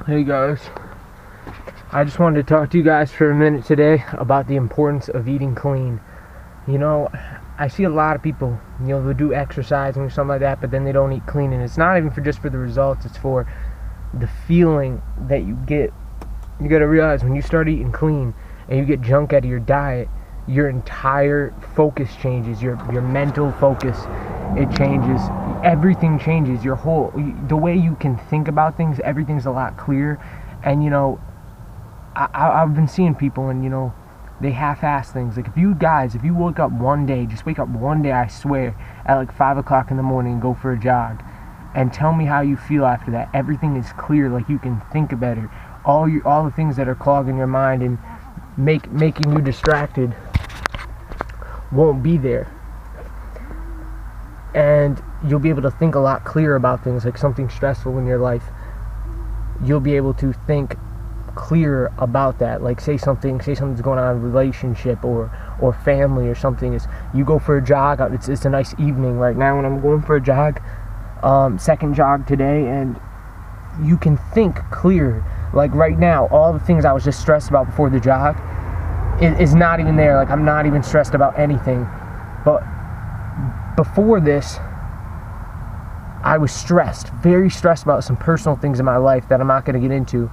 Hey guys, I just wanted to talk to you guys for a minute today about the importance of eating clean. You know, I see a lot of people, they'll do exercising or something like that, but then they don't eat clean, and it's not even just for the results, it's for the feeling that you get. You gotta realize when you start eating clean and you get junk out of your diet, your entire focus changes, your mental focus, it changes, everything changes, the way you can think about things, everything's a lot clearer. And I've been seeing people, and they half-ass things. Like if you wake up one day, just wake up one day, I swear, at like 5 o'clock in the morning and go for a jog, and tell me how you feel after that. Everything is clear, like you can think better. All the things that are clogging your mind and making you distracted won't be there, and you'll be able to think a lot clearer about things. Like something stressful in your life, you'll be able to think clearer about that. Like say something's going on in a relationship or family or something. Is you go for a jog, it's a nice evening right now when I'm going for a jog, second jog today, and you can think clear. Like right now, all the things I was just stressed about before the jog is not even there. Like I'm not even stressed about anything. But before this, I was stressed, very stressed about some personal things in my life that I'm not going to get into.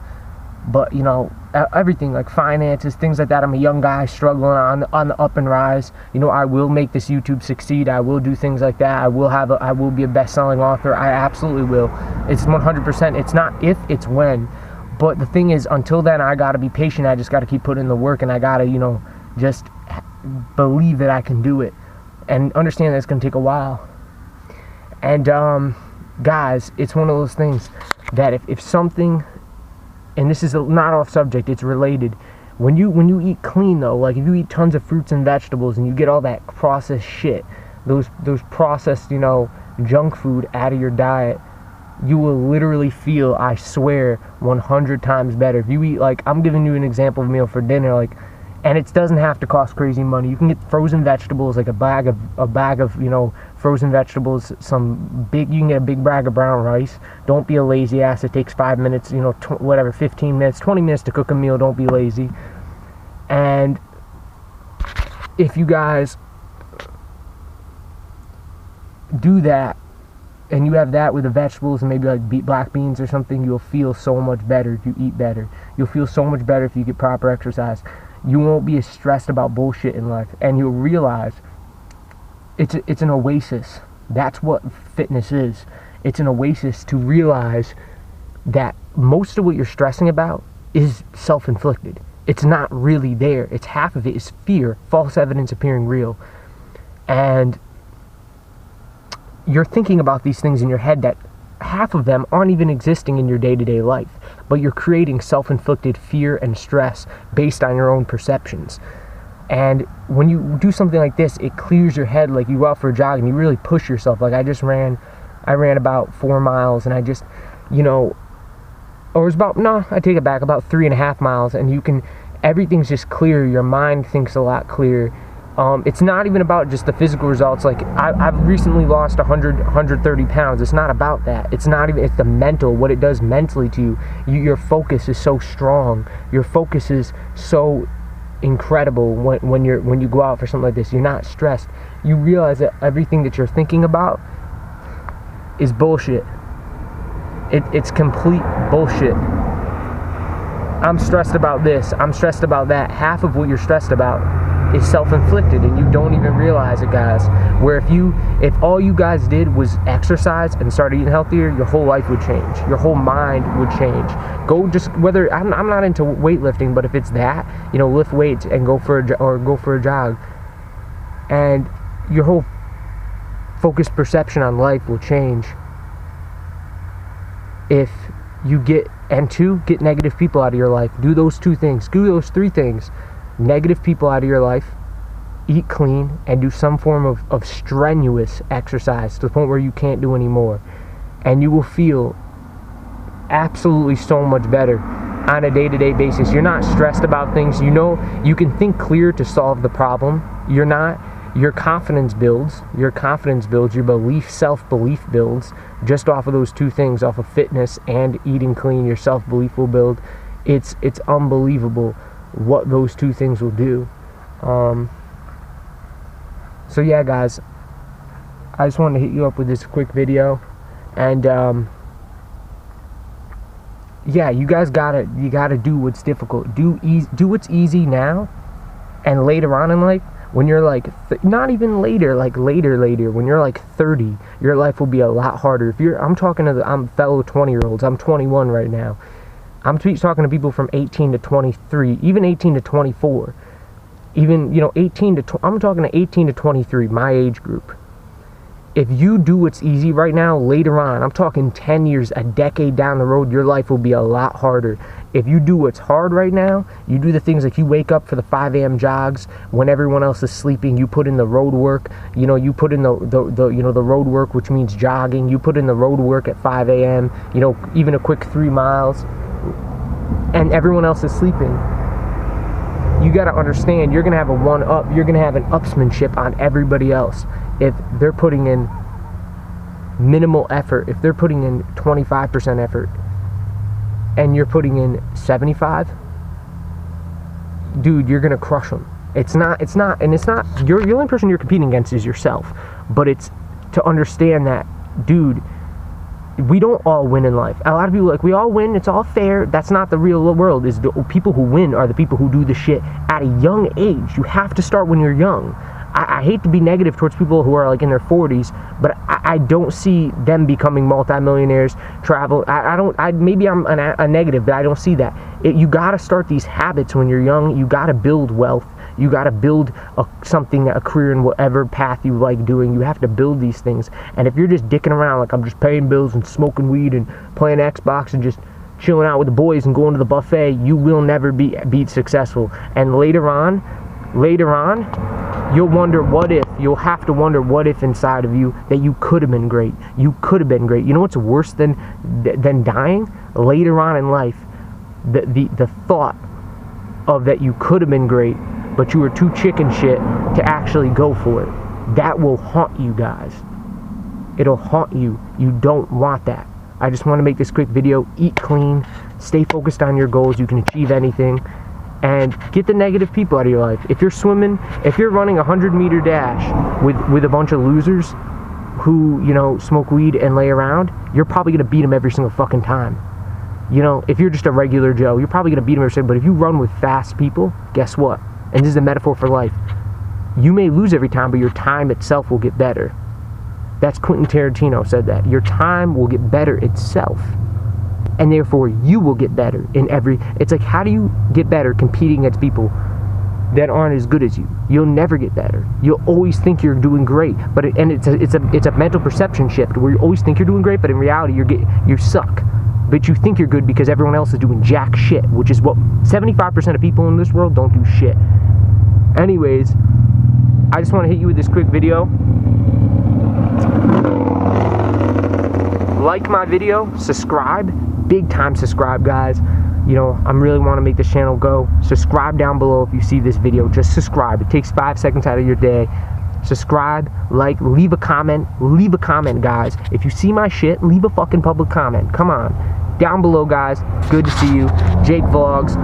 But everything like finances, things like that. I'm a young guy struggling on the up and rise. I will make this YouTube succeed. I will do things like that. I will be a best-selling author. I absolutely will. It's 100%. It's not if, it's when. But the thing is, until then, I got to be patient. I just got to keep putting in the work, and I got to, just believe that I can do it and understand that it's going to take a while. And, guys, it's one of those things that if something, and this is not off subject, it's related. When you eat clean, though, like if you eat tons of fruits and vegetables and you get all that processed shit, those processed, junk food out of your diet, you will literally feel, I swear, 100 times better. If you eat, like, I'm giving you an example of a meal for dinner, like, and it doesn't have to cost crazy money. You can get frozen vegetables, like a bag of frozen vegetables. You can get a big bag of brown rice. Don't be a lazy ass. It takes 5 minutes, 15 minutes, 20 minutes to cook a meal. Don't be lazy. And if you guys do that, and you have that with the vegetables and maybe like black beans or something, you'll feel so much better if you eat better. You'll feel so much better if you get proper exercise. You won't be as stressed about bullshit in life, and you'll realize it's an oasis. That's what fitness is. It's an oasis to realize that most of what you're stressing about is self-inflicted. It's not really there. It's half of it is fear, false evidence appearing real. And you're thinking about these things in your head that half of them aren't even existing in your day-to-day life, but you're creating self-inflicted fear and stress based on your own perceptions. And when you do something like this, it clears your head. Like you go out for a jog and you really push yourself. Like I ran about 4 miles, and I just, or it was about, no, I take it back, about 3.5 miles, and everything's just clear. Your mind thinks a lot clearer. It's not even about just the physical results. Like I've recently lost 130 pounds. It's not about that. It's the mental, what it does mentally to you. Your focus is so strong. Your focus is so incredible when you go out for something like this. You're not stressed. You realize that everything that you're thinking about is bullshit. It's complete bullshit. I'm stressed about this. I'm stressed about that. Half of what you're stressed about is self-inflicted, and you don't even realize it, guys. Where if all you guys did was exercise and start eating healthier, your whole life would change. Your whole mind would change. Whether I'm not into weightlifting, but if it's that, lift weights and go for a jog, and your whole focused perception on life will change. If you get negative people out of your life. Do those 2 things. Do those 3 things. Negative people out of your life, eat clean, and do some form of strenuous exercise to the point where you can't do anymore. And you will feel absolutely so much better on a day-to-day basis. You're not stressed about things. You can think clear to solve the problem. You're not your confidence builds, your self-belief builds just off of those two things, off of fitness and eating clean. Your self-belief will build. It's unbelievable what those two things will do. So yeah, guys, I just wanted to hit you up with this quick video, and yeah, you guys gotta do what's difficult. Do what's easy now, and later on in life, when you're like not even later, like later, when you're like 30, your life will be a lot harder. I'm talking to I'm fellow 20-year-olds. I'm 21 right now. I'm talking to people from 18 to 23, even 18 to 24, even, you know, I'm talking to 18 to 23, my age group. If you do what's easy right now, later on, I'm talking 10 years, a decade down the road, your life will be a lot harder. If you do what's hard right now, you do the things like you wake up for the 5 a.m. jogs when everyone else is sleeping, you put in the road work, you know, you put in the road work, which means jogging, you put in the road work at 5 a.m., you know, even a quick 3 miles, and everyone else is sleeping. You got to understand, you're going to have a one-up, you're going to have an upsmanship on everybody else. If they're putting in minimal effort, if they're putting in 25% effort, and you're putting in 75, dude, you're going to crush them. You're the only person you're competing against is yourself. But it's to understand that, dude, we don't all win in life. A lot of people are like, we all win, it's all fair. That's not the real world. Is the people who win are the people who do the shit at a young age. You have to start when you're young. I hate to be negative towards people who are like in their 40s, but I don't see them becoming multimillionaires, travel. Maybe I'm a negative, but I don't see that. You gotta start these habits when you're young. You gotta build wealth. You got to build a career in whatever path you like doing. You have to build these things. And if you're just dicking around like I'm just paying bills and smoking weed and playing Xbox and just chilling out with the boys and going to the buffet, you will never be successful. And later on, you'll wonder what if. You'll have to wonder what if inside of you that you could have been great. You could have been great. You know what's worse than dying? Later on in life, the thought of that you could have been great, but you were too chicken shit to actually go for it. That will haunt you guys. It'll haunt you. You don't want that. I just want to make this quick video. Eat clean. Stay focused on your goals. You can achieve anything. And get the negative people out of your life. If you're swimming, if you're running a 100-meter dash with a bunch of losers who, you know, smoke weed and lay around, you're probably going to beat them every single fucking time. You know, if you're just a regular Joe, you're probably going to beat them every single time. But if you run with fast people, guess what? And this is a metaphor for life. You may lose every time, but your time itself will get better. That's Quentin Tarantino said that. Your time will get better itself. And therefore, you will get better in every... It's like, how do you get better competing against people that aren't as good as you? You'll never get better. You'll always think you're doing great. But it's a mental perception shift where you always think you're doing great, but in reality, you suck. But you think you're good because everyone else is doing jack shit, which is what 75% of people in this world don't do shit. Anyways, I just want to hit you with this quick video. Like my video, subscribe, big time subscribe, guys. You know, I really want to make this channel go. Subscribe down below if you see this video. Just subscribe. It takes 5 seconds out of your day. Subscribe, like, leave a comment, guys. If you see my shit, leave a fucking public comment. Come on. Down below, guys. Good to see you. Jake Vlogs.